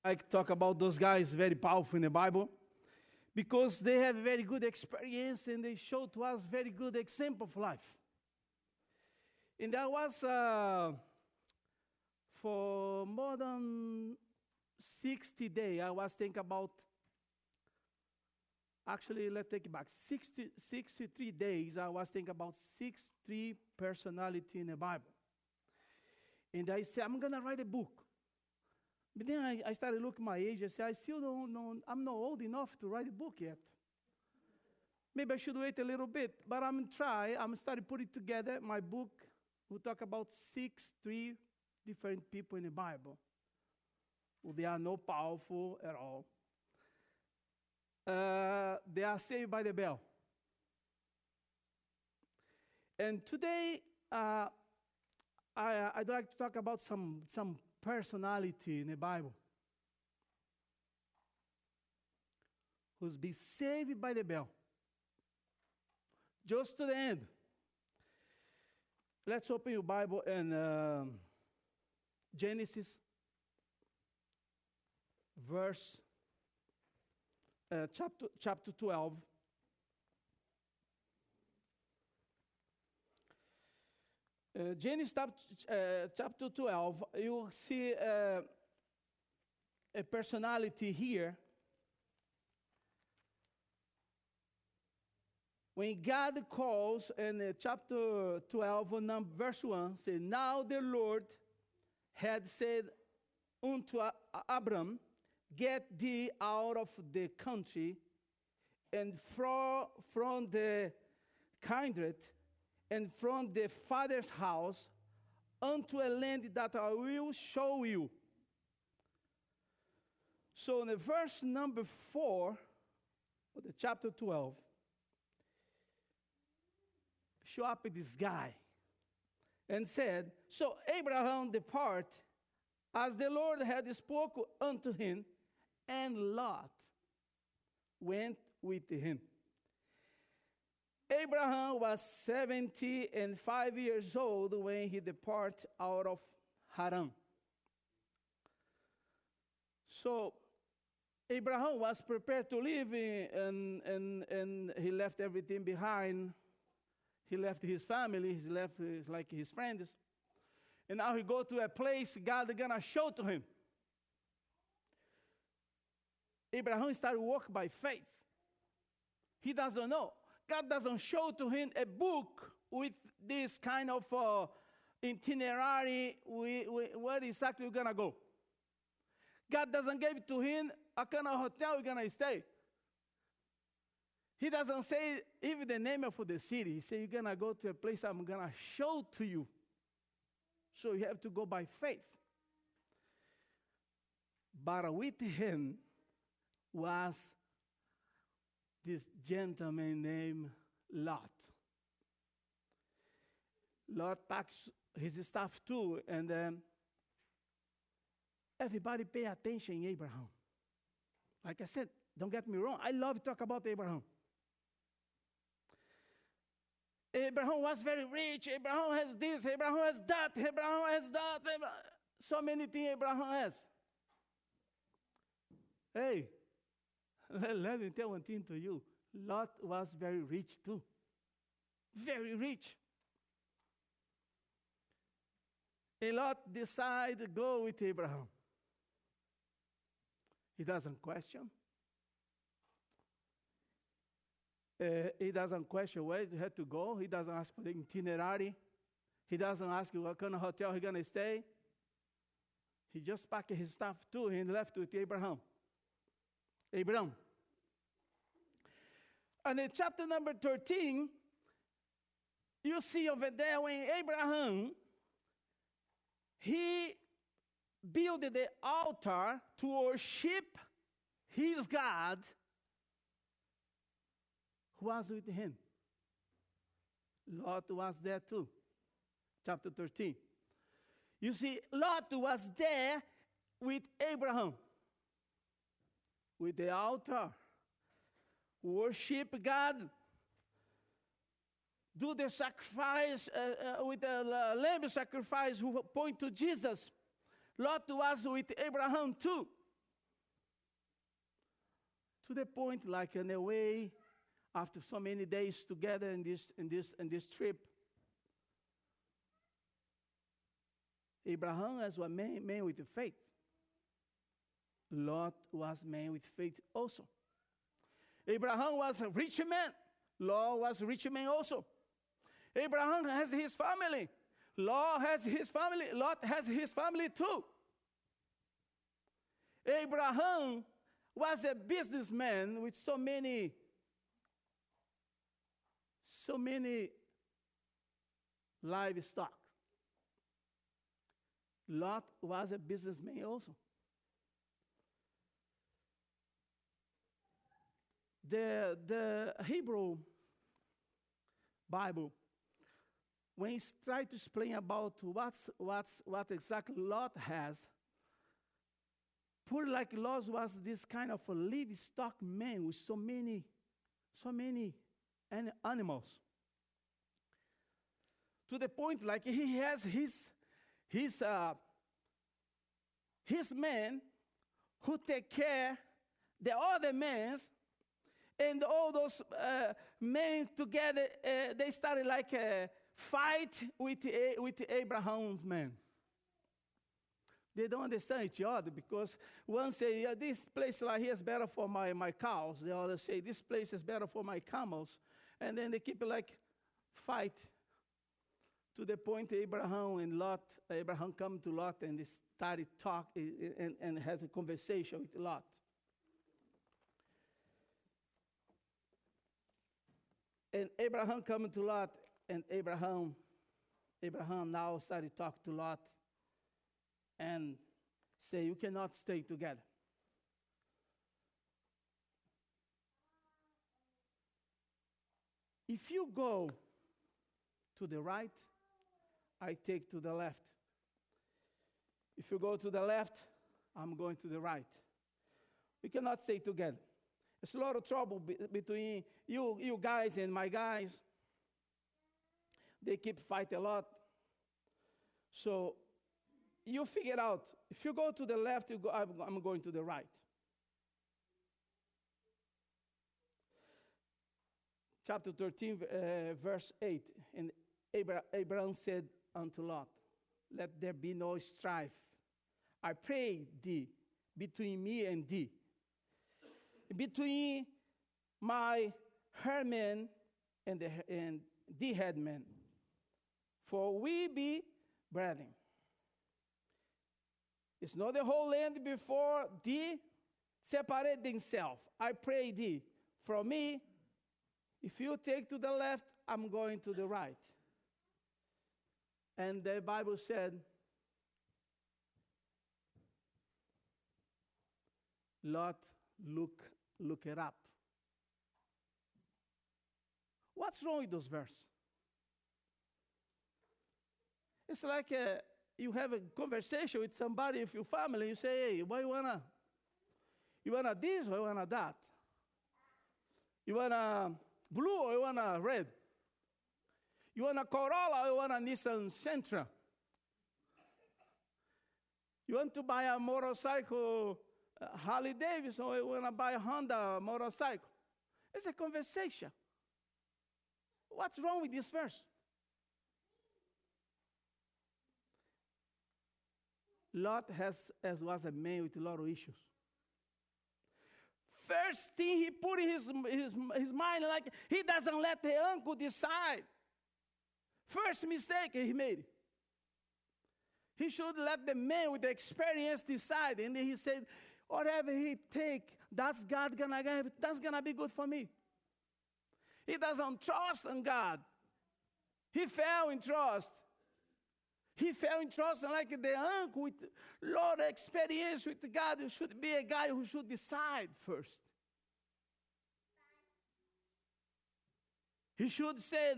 I talk about those guys very powerful in the Bible because they have very good experience and they show to us very good example of life. And that was for more than 60 days. I was thinking about, actually, let's take it back. 63 days, I was thinking about 63 personality in the Bible. And I said, I'm going to write a book. But then I started looking at my age. I said, I still don't know, I'm not old enough to write a book yet. Maybe I should wait a little bit. But I'm starting putting together my book. We'll talk about 63 different people in the Bible. They are not powerful at all. They are saved by the bell. And today, I'd like to talk about some personality in the Bible who's been saved by the bell. Just to the end. Let's open your Bible in Genesis, chapter 12. Genesis chapter 12, you see a personality here. When God calls in chapter 12, verse 1, say, now the Lord had said unto Abram, get thee out of the country and from the kindred and from the father's house unto a land that I will show you. So in the verse number 4 of the chapter 12, show up this guy and said, so Abraham depart as the Lord had spoken unto him, and Lot went with him. Abraham was 75 years old when he departed out of Haran. So Abraham was prepared to leave, and he left everything behind. He left his family, he left his friends. And now he go to a place God is going to show to him. Abraham started walking by faith. He doesn't know. God doesn't show to him a book with this kind of itinerary, where exactly we're going to go. God doesn't give to him a kind of hotel we're going to stay. He doesn't say even the name of the city. He says, you're going to go to a place I'm going to show to you. So you have to go by faith. But with him was this gentleman named Lot. Lot packs his stuff too, and everybody pay attention to Abraham. Like I said, don't get me wrong, I love to talk about Abraham. Abraham was very rich. Abraham has this. Abraham has that. Abraham has that. So many things Abraham has. Hey, let me tell one thing to you. Lot was very rich too. Very rich. And Lot decided to go with Abraham. He doesn't question. He doesn't question where he had to go. He doesn't ask for the itinerary. He doesn't ask what kind of hotel he's going to stay. He just packed his stuff too and left with Abraham. And in chapter number 13, you see over there when Abraham, he built the altar to worship his God who was with him. Lot was there too. Chapter 13. You see, Lot was there with Abraham. With the altar. Worship God. Do the sacrifice with the lamb sacrifice who point to Jesus. Lot was with Abraham too. To the point, like in a way, after so many days together in this trip, Abraham was a man with faith. Lot was a man with faith also. Abraham was a rich man. Lot was a rich man also. Abraham has his family. Lot has his family. Lot has his family too. Abraham was a businessman with so many livestock. Lot was a businessman also. The Hebrew Bible, when it's trying to explain about what exactly Lot has, put like Lot was this kind of a livestock man with so many animals. To the point like he has his men who take care the other men, and all those men together, they started like a fight with Abraham's men. They don't understand each other because one say, yeah, this place like here is better for my cows. The other say, this place is better for my camels. And then they keep like fight to the point Abraham come to Lot and they started talk and has a conversation with Lot. And Abraham come to Lot, and Abraham now started to talk to Lot and say, you cannot stay together. If you go to the right, I take to the left. If you go to the left, I'm going to the right. We cannot stay together. There's a lot of trouble between you guys and my guys. They keep fighting a lot. So you figure out, if you go to the left, I'm going to the right. Chapter 13, verse 8. And Abraham said unto Lot, let there be no strife, I pray thee, between me and thee, between my herdmen and the headman, for we be brethren. It's not the whole land before thee separate themselves. I pray thee, from me, if you take to the left, I'm going to the right. And the Bible said, Lot, look it up. What's wrong with those verses? It's like you have a conversation with somebody, with your family, you say, hey, what you wanna this or you wanna that? You wanna blue or you wanna red? You want a Corolla or you want a Nissan Sentra? You want to buy a motorcycle, Harley Davidson, or you want to buy a Honda motorcycle? It's a conversation. What's wrong with this verse? Lot was a man with a lot of issues. First thing he put in his mind, like he doesn't let the uncle decide. First mistake he made. He should let the man with the experience decide. And then he said, whatever he take, that's God gonna give. That's gonna be good for me. He doesn't trust in God. He fell in trust. He fell in trust, and like the uncle with a lot of experience with God, who should be a guy who should decide first. He should say,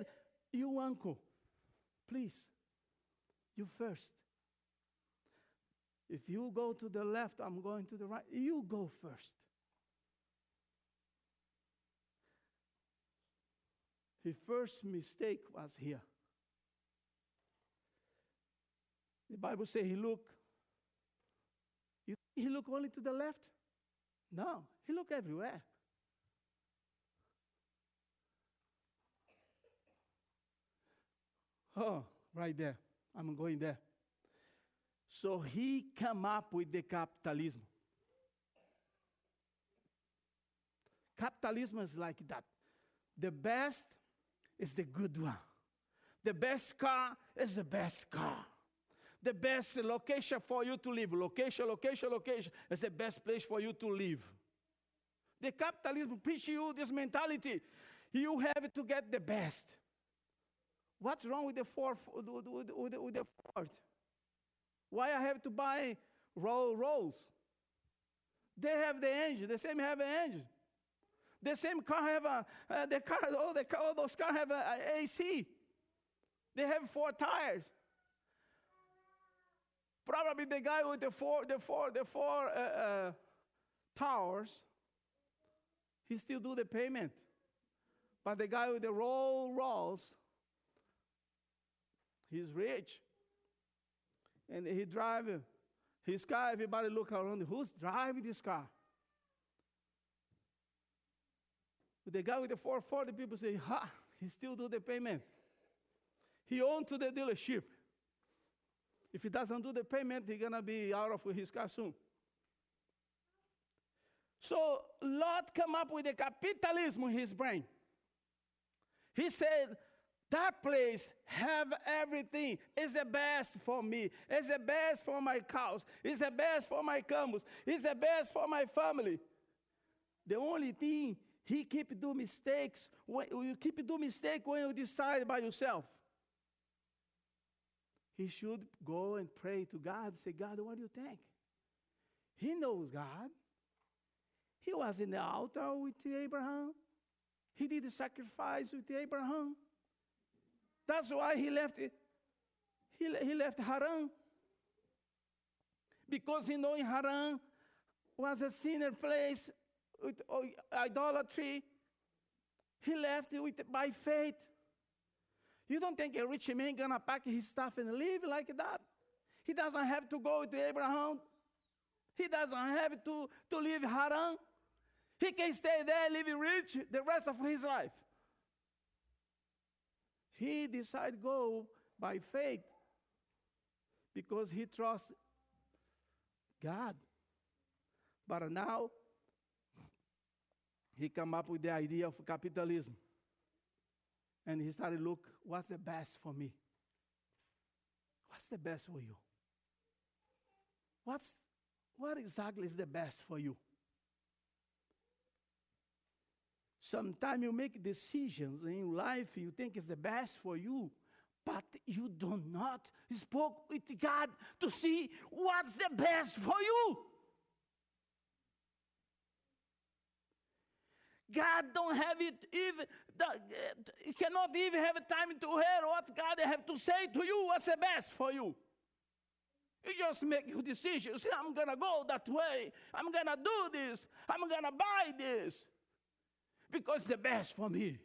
you uncle, please, you first. If you go to the left, I'm going to the right. You go first. His first mistake was here. The Bible says he looked. You think he looked only to the left? No, he looked everywhere. Oh, right there. I'm going there. So he came up with the capitalism. Capitalism is like that. The best is the good one. The best car is the best car. The best location for you to live. Location is the best place for you to live. The capitalism preaches you this mentality. You have to get the best. What's wrong with the Ford? Why I have to buy Rolls? They have the engine. The same have an engine. The same car have all those cars have a AC. They have 4 tires. Probably the guy with the four towers, he still do the payment. But the guy with the Rolls, he's rich. And he drive his car. Everybody look around. Who's driving this car? The guy with the 440, people say, he still do the payment. He owns to the dealership. If he doesn't do the payment, he's going to be out of his car soon. So Lot came up with the capitalism in his brain. He said, that place have everything. It's the best for me. It's the best for my cows. It's the best for my camels. It's the best for my family. The only thing, he keep doing mistakes. You keep doing mistake when you decide by yourself. He should go and pray to God. Say, God, what do you think? He knows God. He was in the altar with Abraham. He did the sacrifice with Abraham. That's why he left Haran. Because he know in Haran was a sinner place with idolatry. He left it by faith. You don't think a rich man gonna pack his stuff and live like that? He doesn't have to go to Abraham. He doesn't have to leave Haran. He can stay there, live rich the rest of his life. He decided to go by faith because he trusts God. But now, he came up with the idea of capitalism. And he started to look, what's the best for me? What's the best for you? What exactly is the best for you? Sometimes you make decisions in life you think is the best for you, but you do not spoke with God to see what's the best for you. God don't have it even, he cannot even have time to hear what God have to say to you, what's the best for you. You just make your decision. Say, I'm going to go that way. I'm going to do this. I'm going to buy this. Because the best for me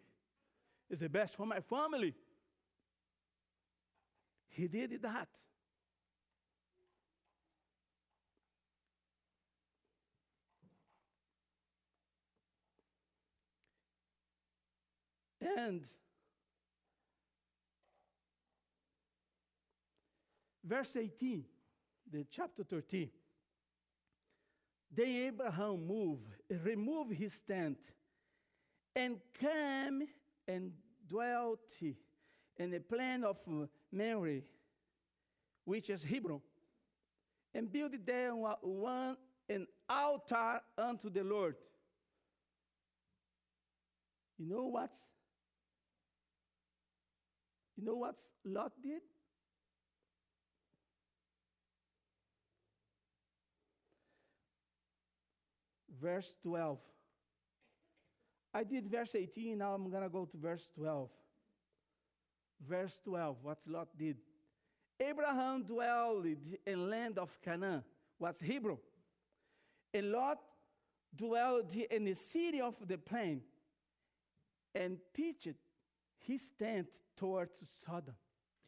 is the best for my family. He did that. And verse 18, the chapter 13. Then Abraham removed his tent, and came and dwelt in the plain of Mamre, which is Hebron, and built there an altar unto the Lord. You know what Lot did? Verse 12. I did verse 18, now I'm going to go to verse 12. Verse 12, what Lot did. Abraham dwelled in land of Canaan, what's Hebron. And Lot dwelled in the city of the plain, and pitched his tent towards Sodom.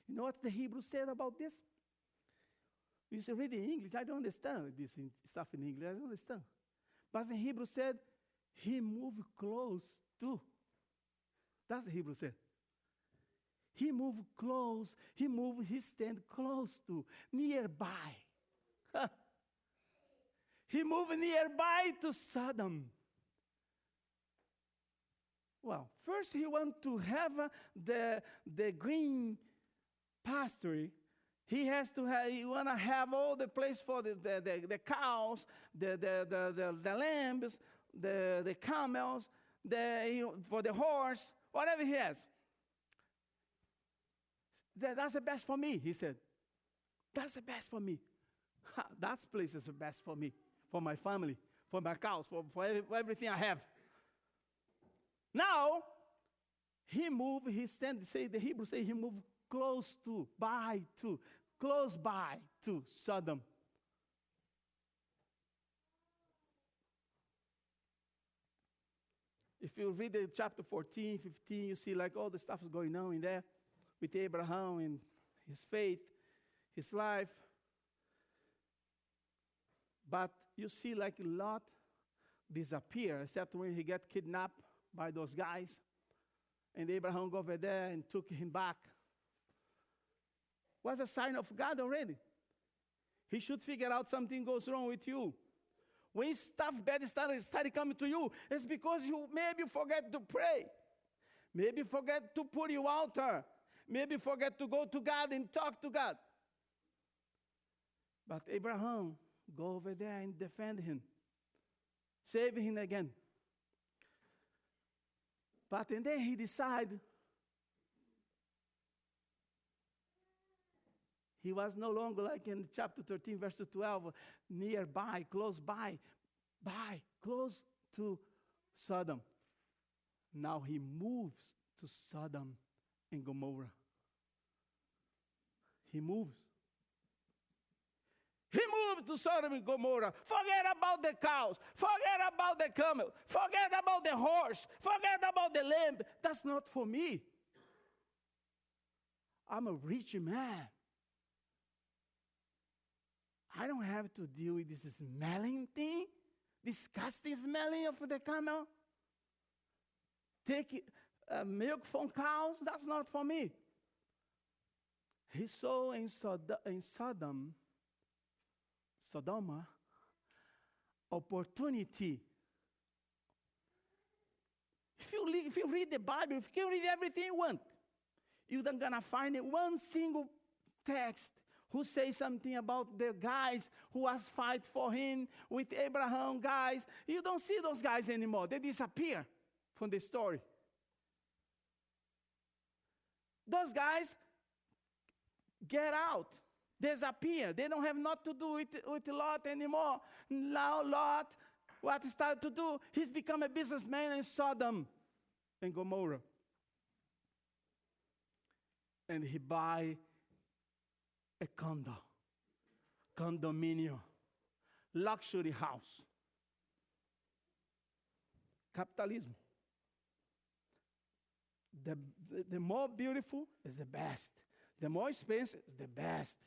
You know what the Hebrew said about this? You should read in English. I don't understand this stuff in English. I don't understand. But in Hebrew said, he moved close to. That's the Hebrew said. he moved close. He moved his tent close to, nearby. He moved nearby to Sodom. Well, first he want to have the green pasture. He has to have. He want to have all the place for the cows, the lambs, the camels, for the horse, whatever he has. That's the best for me, he said. That's the best for me. That place is the best for me, for my family, for my cows, for everything I have. Now, he moved his tent. The Hebrews say he moved close by to Sodom. If you read the chapter 14, 15, you see like all the stuff is going on in there with Abraham and his faith, his life. But you see like Lot disappear, except when he got kidnapped by those guys. And Abraham go over there and took him back. Was a sign of God already. He should figure out something goes wrong with you. When stuff bad started coming to you, it's because you maybe forget to pray. Maybe forget to put your altar. Maybe forget to go to God and talk to God. But Abraham go over there and defend him. Save him again. And then he decided he was no longer like in chapter 13, verse 12, nearby, close to Sodom. Now he moves to Sodom and Gomorrah. He moves. He moved to Sodom and Gomorrah. Forget about the cows. Forget about the camel. Forget about the horse. Forget about the lamb. That's not for me. I'm a rich man. I don't have to deal with this smelling thing, disgusting smelling of the camel. Take milk from cows. That's not for me. He saw in Sodoma, opportunity. If you read the Bible, if you read everything you want, you're not going to find one single text who says something about the guys who was fight for him with Abraham guys. You don't see those guys anymore. They disappear from the story. Those guys get out. Disappear. They don't have nothing to do with Lot anymore. Now Lot, what he started to do, he's become a businessman in Sodom and Gomorrah. And he buy a condominium, luxury house. Capitalism. The more beautiful is the best. The more expensive is the best.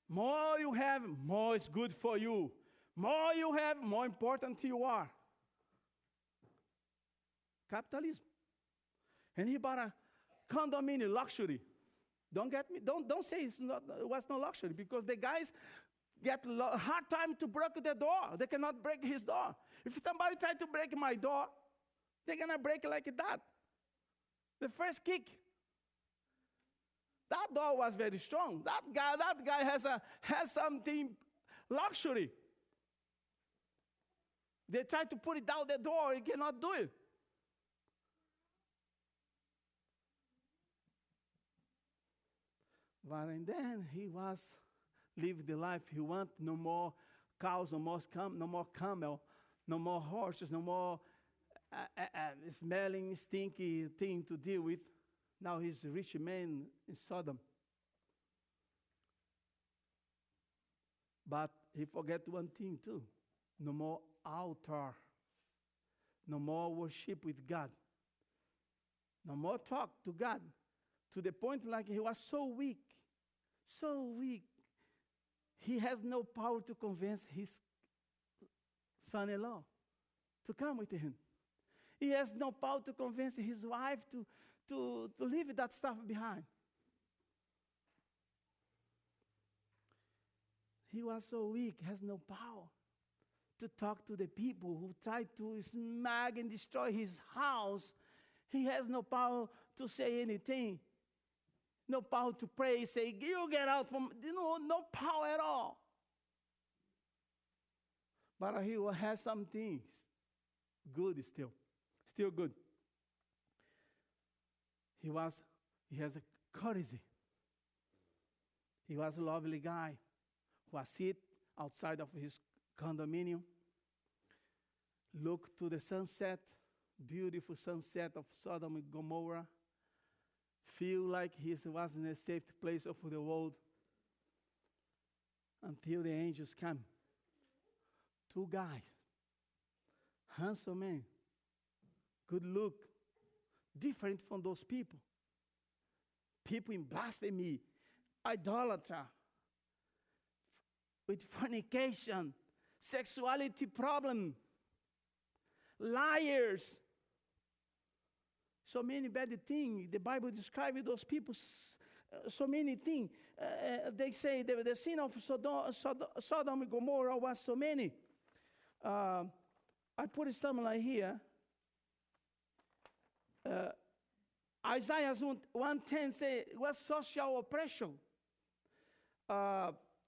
More you have, more is good for you. More you have, more important you are. Capitalism. And he bought a condominium, luxury. Don't get me. Don't say it was no luxury, because the guys get a hard time to break the door. They cannot break his door. If somebody tries to break my door, they're gonna break it like that. The first kick. That door was very strong. That guy has something luxury. They try to put it down the door. He cannot do it. But and then he was living the life he wanted. No more cows, no more camel, no more horses, no more smelling, stinky thing to deal with. Now he's a rich man in Sodom. But he forget one thing too. No more altar. No more worship with God. No more talk to God. To the point like he was so weak. He has no power to convince his son-in-law to come with him. He has no power to convince his wife to leave that stuff behind. He was so weak, has no power to talk to the people who tried to smag and destroy his house. He has no power to say anything. No power to pray, say, you get out from, no power at all. But he has something good still good. He has a courtesy. He was a lovely guy who was sit outside of his condominium, look to the sunset, beautiful sunset of Sodom and Gomorrah, feel like he was in a safe place of the world until the angels come. 2 guys, handsome men, good look, different from those people. People in blasphemy, idolatry, with fornication, sexuality problem, liars. So many bad things. The Bible describes those people, so many things. They say the sin of Sodom and Gomorrah was so many. I put it something like here. Isaiah 1:10 says it was social oppression.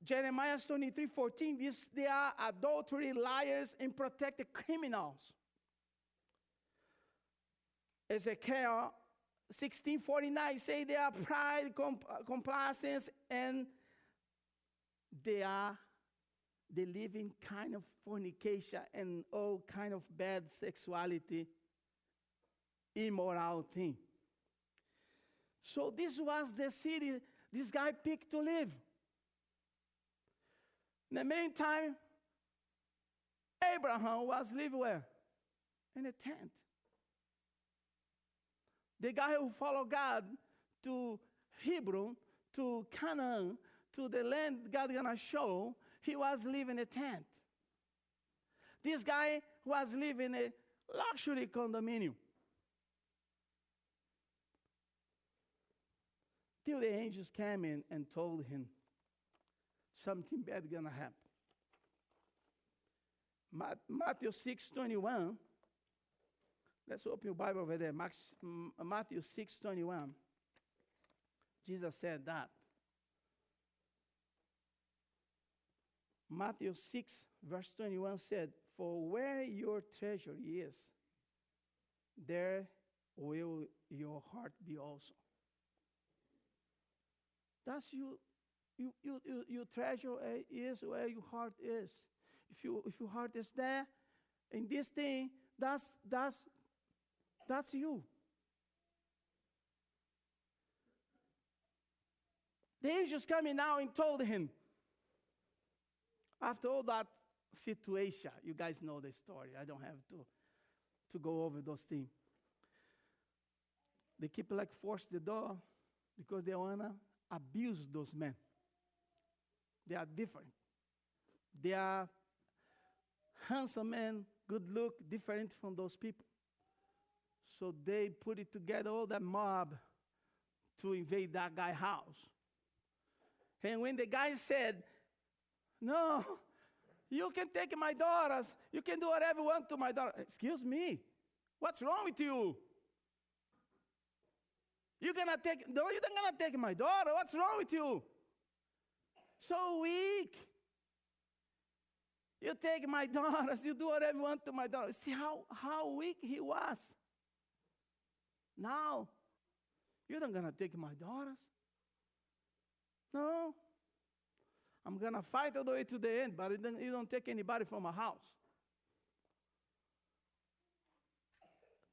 Jeremiah 23:14, they are adultery, liars, and protected criminals. Ezekiel 16:49 say they are pride, complacence, and they live in kind of fornication and all kind of bad sexuality, immoral thing. So this was the city this guy picked to live. In the meantime, Abraham was living where? In a tent. The guy who followed God to Hebron, to Canaan, to the land God gonna show, he was living in a tent. This guy was living in a luxury condominium. Till the angels came in and told him something bad gonna happen. Matthew 6:21. Let's open your Bible over there. Matthew 6:21. Jesus said that. Matthew 6, verse 21 said, "For where your treasure is, there will your heart be also." That's your treasure is where your heart is. If your heart is there in this thing, that's you. The angels coming now and told him, after all that situation, you guys know the story. I don't have to go over those things. They keep like force the door because they want to abuse those men. They are different. They are handsome men, good look, different from those people. So they put it together, all that mob, to invade that guy's house. And when the guy said, "No, you can take my daughters. You can do whatever you want to my daughter." Excuse me, what's wrong with you? You're not gonna take my daughter. What's wrong with you? So weak. You take my daughters. You do whatever you want to my daughter. See how weak he was. Now, you're not gonna take my daughters. No. I'm going to fight all the way to the end, but you don't take anybody from my house.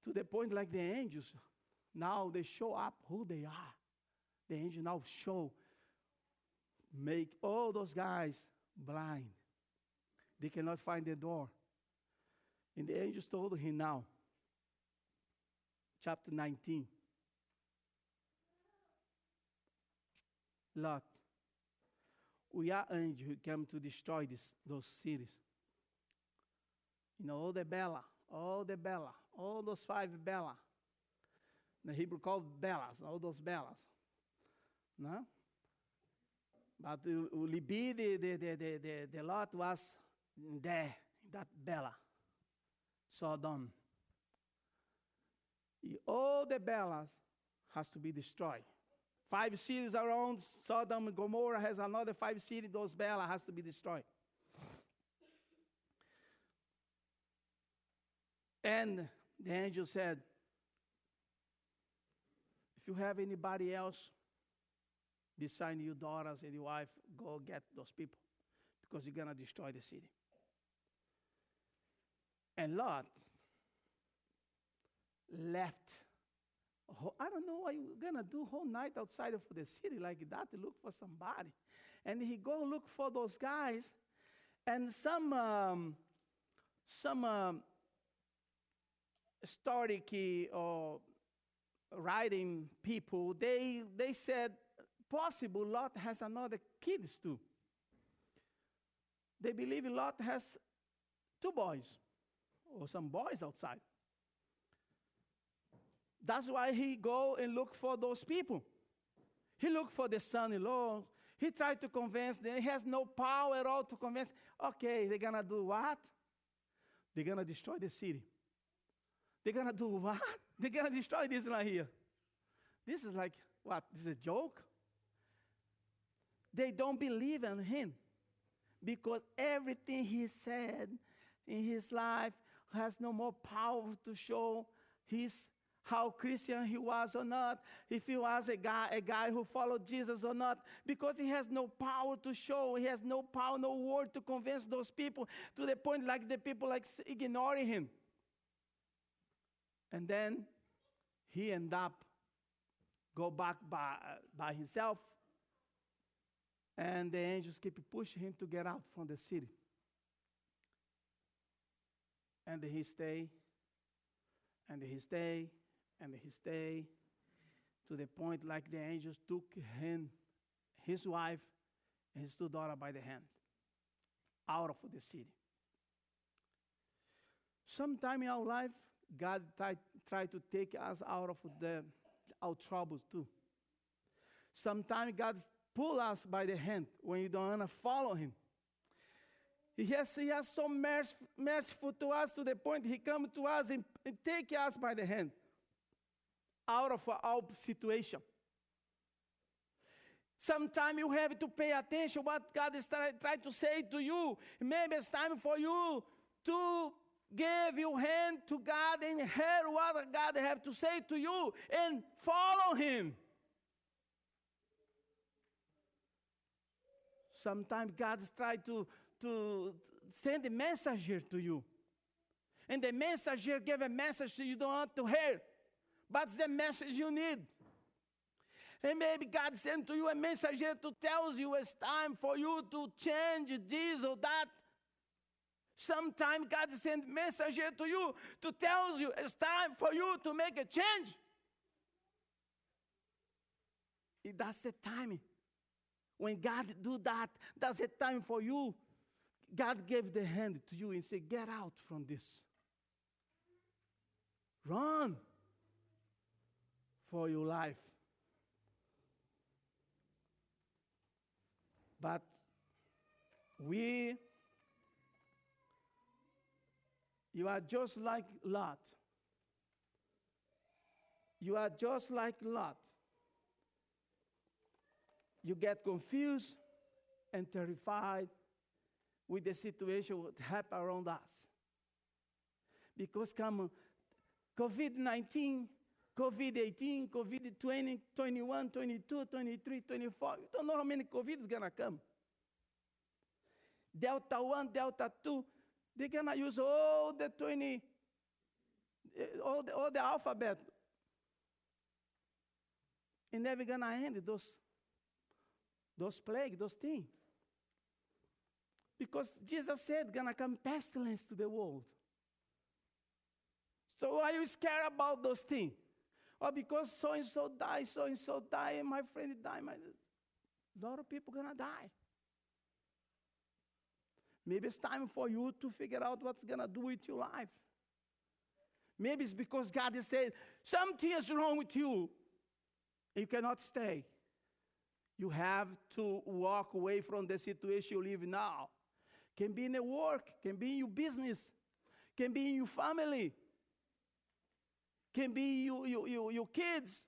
To the point like the angels, now they show up who they are. The angels now make all those guys blind. They cannot find the door. And the angels told him now, chapter 19, Lot, we are angels who come to destroy those cities. You know, all the Bella, all those 5 Bella. The Hebrew called Belas, all those Belas. No? But the Lot was there, that Bela, Sodom. All the Belas has to be destroyed. 5 cities around Sodom and Gomorrah has another 5 cities. Those Bela has to be destroyed. And the angel said, if you have anybody else beside your daughters and your wife, go get those people, because you're going to destroy the city. And Lot left. I don't know what you're going to do whole night outside of the city like that to look for somebody. And he go look for those guys. And some historic or writing people, they said, possible Lot has another kids too. They believe Lot has 2 boys or some boys outside. That's why he go and look for those people. He looked for the son-in-law. He tried to convince them. He has no power at all to convince. Okay, they're going to do what? They're going to destroy the city. They're going to do what? They're going to destroy this right here. This is like, what? This is a joke? They don't believe in him because everything he said in his life has no more power to show how Christian he was or not, if he was a guy who followed Jesus or not, because he has no power to show. He has no power, no word to convince those people, to the point like the people like ignoring him. And then he end up go back by himself, and the angels keep pushing him to get out from the city. And he stay, and he stay, and he stay, to the point like the angels took him, his wife, and his 2 daughters by the hand, out of the city. Sometime in our life, God try to take us out of our troubles too. Sometimes God pull us by the hand when you don't want to follow him. He has so merciful to us to the point he come to us and take us by the hand out of our situation. Sometimes you have to pay attention what God is trying to say to you. Maybe it's time for you to give your hand to God and hear what God have to say to you and follow him. Sometimes God is trying to send a messenger to you. And the messenger give a message you don't want to hear. But it's the message you need. And maybe God sent to you a messenger to tell you it's time for you to change this or that. Sometimes God sends a messenger to you to tell you it's time for you to make a change. That's the timing. When God do that, that's the time for you. God gave the hand to you and said, get out from this. Run for your life. But you are just like Lot. You are just like Lot. You get confused and terrified with the situation that happen around us. Because come COVID-19, COVID-18, COVID-20, 21, 22, 23, 24. You don't know how many COVID is going to come. Delta 1, Delta 2. They're going to use all the 20, all the alphabet. And never going to end those plagues, those things. Because Jesus said, going to come pestilence to the world. So are you scared about those things? Or because so-and-so died, and my friend died. A lot of people going to die. Maybe it's time for you to figure out what's going to do with your life. Maybe it's because God is saying, something is wrong with you. You cannot stay. You have to walk away from the situation you live now. Can be in the work, can be in your business, can be in your family, can be your kids,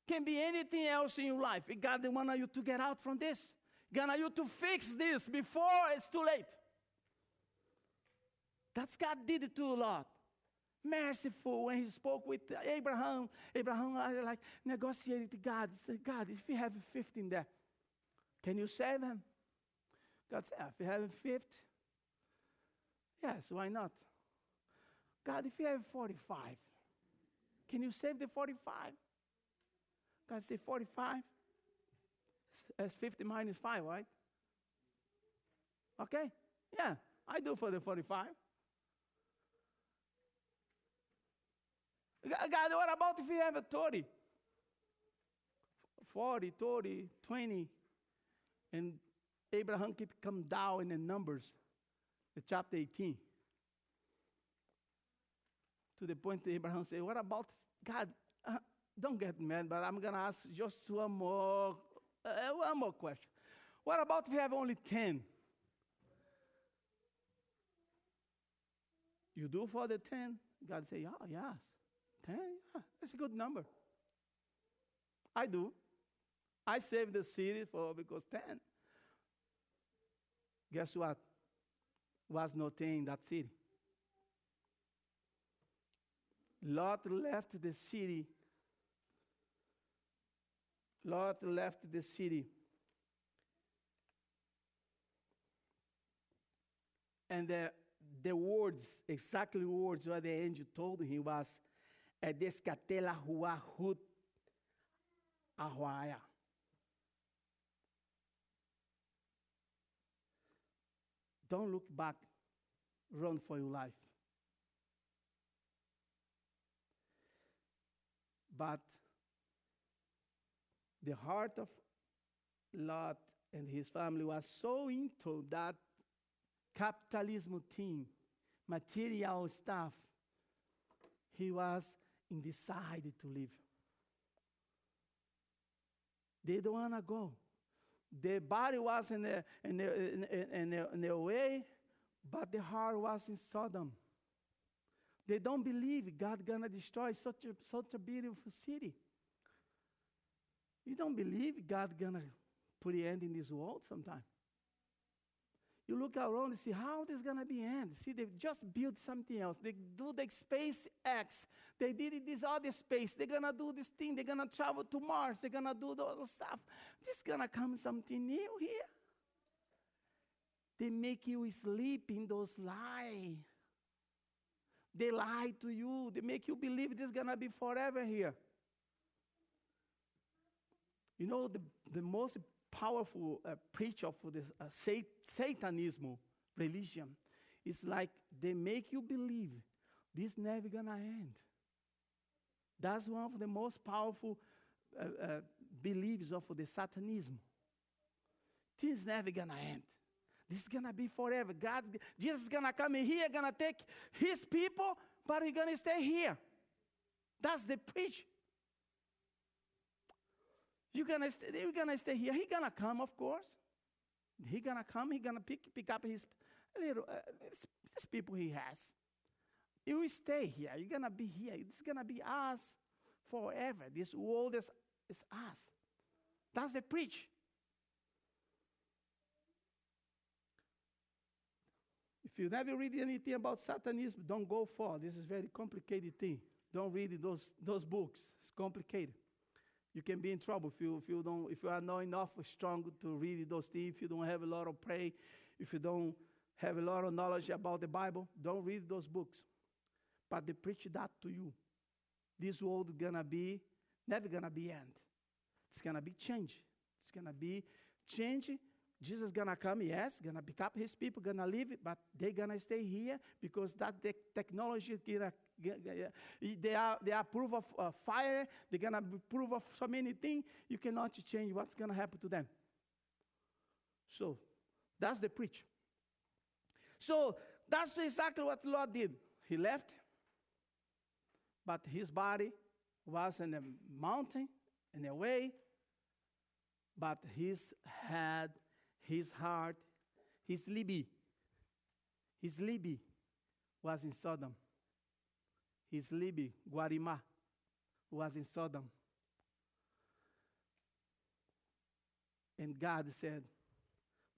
can be anything else in your life. God wants you to get out from this. God wants you to fix this before it's too late. That's God did it to a lot. Merciful when he spoke with Abraham. Abraham like negotiated with God. He said, God, if you have 15 there, can you save him? God said, if you have 50, yes, why not? God, if you have 45, can you save the 45? God said, 45? That's 50 minus 5, right? Okay, yeah, I do for the 45. God, what about if you have a 30? 40, 30, 20. And Abraham keep come down in the Numbers, the chapter 18. To the point that Abraham said, what about, God, don't get mad, but I'm going to ask just one more question. What about if you have only 10? You do for the 10? God say, oh, yes. 10? Yeah, that's a good number. I do. I saved the city because 10. Guess what? Was not 10 in that city. Lot left the city. Lot left the city. And the words, exactly words what the angel told him was, Descatela hua hut ahuaya. Don't look back. Run for your life. But the heart of Lot and his family was so into that capitalism thing, material stuff, he was decided to leave. They don't want to go. The body was in the way, but the heart was in Sodom. They don't believe God gonna destroy such a beautiful city. You don't believe God gonna put an end in this world sometime. You look around and see how this gonna be end. See, they just built something else. They do the SpaceX. They did this other space. They're gonna do this thing. They're gonna travel to Mars. They're gonna do the other stuff. This gonna come something new here. They make you sleep in those lies. They lie to you. They make you believe this is gonna be forever here. You know, the most powerful preacher for this Satanism religion is like they make you believe this never gonna end. That's one of the most powerful beliefs of the Satanism. This is never gonna end. This is gonna be forever. Jesus is gonna come in here, gonna take his people, but he's gonna stay here. That's the preach. You're gonna stay here. He's gonna come, of course. He's gonna come. He's gonna pick up his people he has. You will stay here. You're gonna be here. It's gonna be us forever. This world is us. That's the preach. If you never read anything about Satanism, don't go for. This is a very complicated thing. Don't read those books. It's complicated. You can be in trouble if you are not enough strong to read those things. If you don't have a lot of prayer, if you don't have a lot of knowledge about the Bible, don't read those books. But they preach that to you. This world never gonna be end. It's gonna be change. It's gonna be change. Jesus gonna come, yes, gonna pick up his people, gonna leave it, but they gonna stay here because that the technology they are proof of fire. They're gonna be proof of so many things. You cannot change what's gonna happen to them. So that's the preach. So that's exactly what the Lord did. he left, but his body was in a mountain, in a way, but his head, his heart, his Libby was in Sodom. His Libby, Guarimá, was in Sodom. And God said,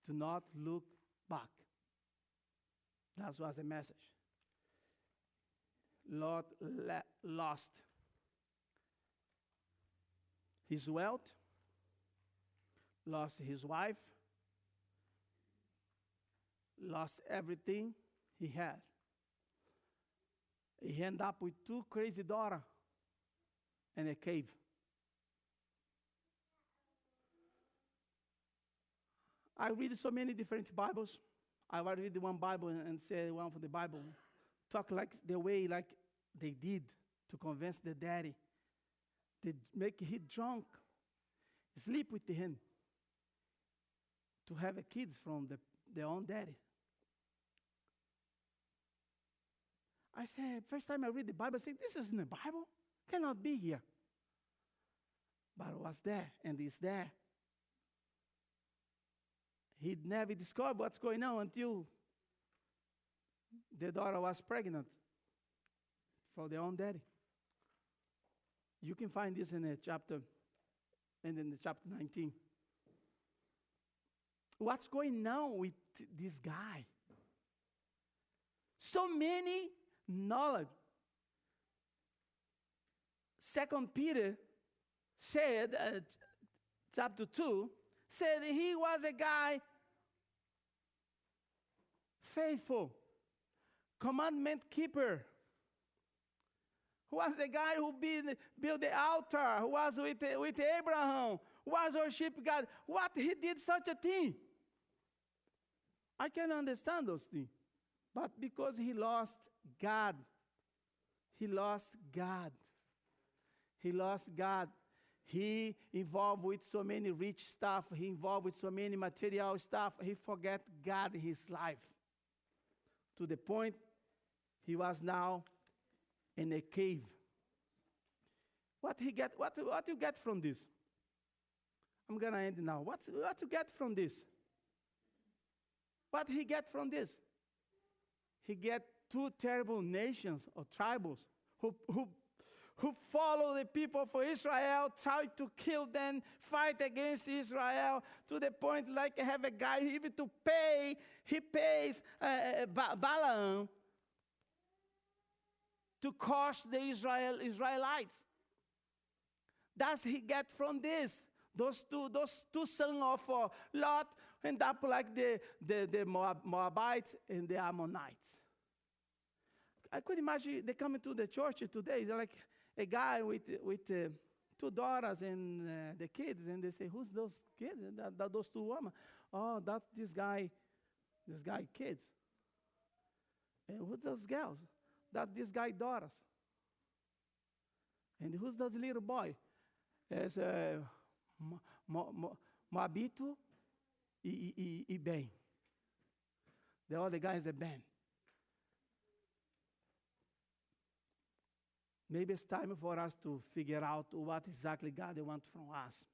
do not look back. That was the message. Lot lost his wealth, lost his wife, lost everything he had. He ended up with 2 crazy daughters in a cave. I read so many different Bibles. I would read one Bible and say one from the Bible. Talk like the way like they did to convince the daddy. They make him drunk, sleep with him, to have a kids from their own daddy. I said, first time I read the Bible, I said, this isn't the Bible. Cannot be here. But it was there, and it's there. He never discovered what's going on until the daughter was pregnant for their own daddy. You can find this in the chapter 19. What's going on with this guy? So many knowledge. 2 Peter said, chapter 2, said he was a guy faithful, commandment keeper, who was the guy who built the altar, who was with Abraham, who was worship God. What he did such a thing? I can understand those things. But because he lost God, he involved with so many rich stuff, he involved with so many material stuff, he forgot God in his life. To the point, he was now in a cave. What you get from this? I'm going to end now. What you get from this? What he get from this? He get 2 terrible nations or tribes who follow the people for Israel, try to kill them, fight against Israel, to the point like have a guy even to pay, he pays Balaam to curse the Israelites. That's he get from this. Those two sons of Lot end up like the Moabites and the Ammonites. I could imagine they come to the church today. They're like a guy with 2 daughters and the kids, and they say, "Who's those kids? Those 2 women? Oh, that's this guy kids. And who's those girls? That's this guy daughters. And who's those little boy? It's Moabito e Ben. The other guy is a Ben." Maybe it's time for us to figure out what exactly God wants from us.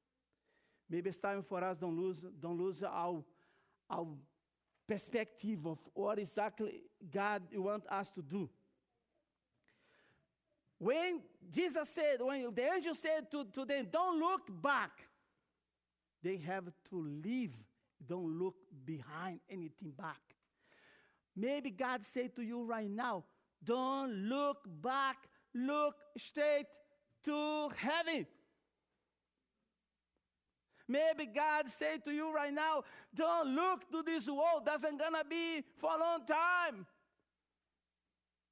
Maybe it's time for us don't lose our perspective of what exactly God wants us to do. When Jesus said, when the angel said to them, don't look back, they have to leave. Don't look behind anything back. Maybe God said to you right now, don't look back. Look straight to heaven. Maybe God said to you right now, don't look to this world. That's not going to be for a long time.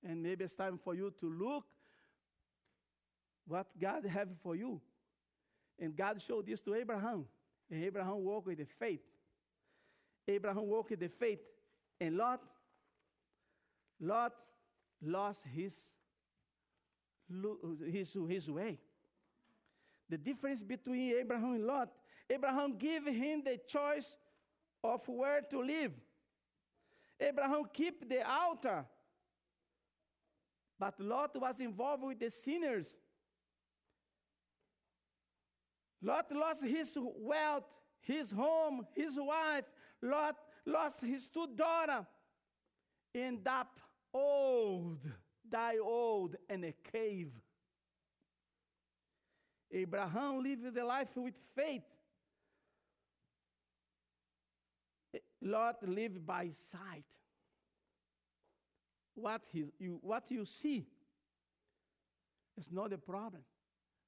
And maybe it's time for you to look what God has for you. And God showed this to Abraham. And Abraham walked with the faith. Abraham walked with the faith. And Lot lost his way. The difference between Abraham and Lot, Abraham gave him the choice of where to live. Abraham kept the altar But Lot was involved with the sinners. Lot lost his wealth, his home, his wife. Lot lost his 2 daughters. End up die old in a cave. Abraham lived the life with faith. Lot lived by sight. What you see is not a problem.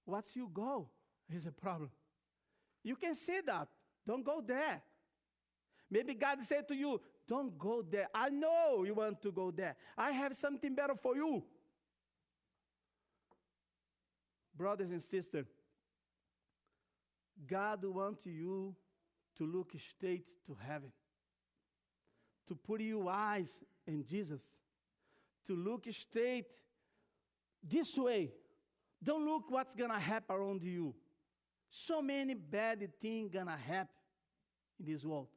What you go is a problem. You can see that. Don't go there. Maybe God said to you, don't go there. I know you want to go there. I have something better for you. Brothers and sisters, God wants you to look straight to heaven, to put your eyes in Jesus, to look straight this way. Don't look what's going to happen around you. So many bad things going to happen in this world.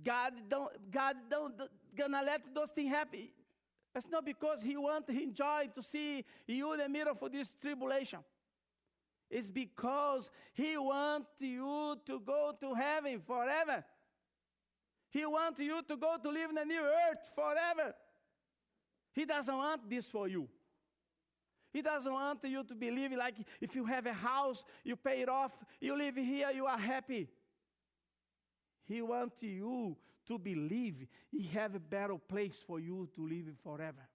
God don't gonna let those things happen. It's not because He enjoy to see you in the middle of this tribulation. It's because He wants you to go to heaven forever. He wants you to go to live in the new earth forever. He doesn't want this for you. He doesn't want you to believe like if you have a house, you pay it off, you live here, you are happy. He wants you to believe He has a better place for you to live forever.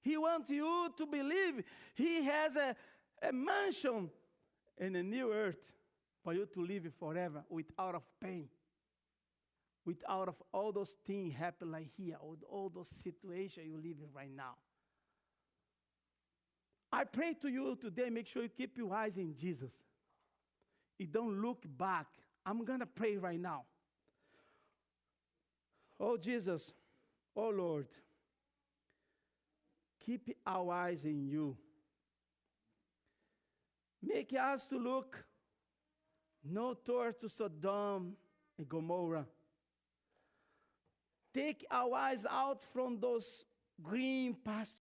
He wants you to believe He has a mansion in the new earth for you to live forever without of pain, without of all those things happen like here, all those situations you live in right now. I pray to you today, make sure you keep your eyes in Jesus. You don't look back. I'm going to pray right now. Oh, Jesus, oh, Lord, keep our eyes in you. Make us to look not towards to Sodom and Gomorrah. Take our eyes out from those green pastures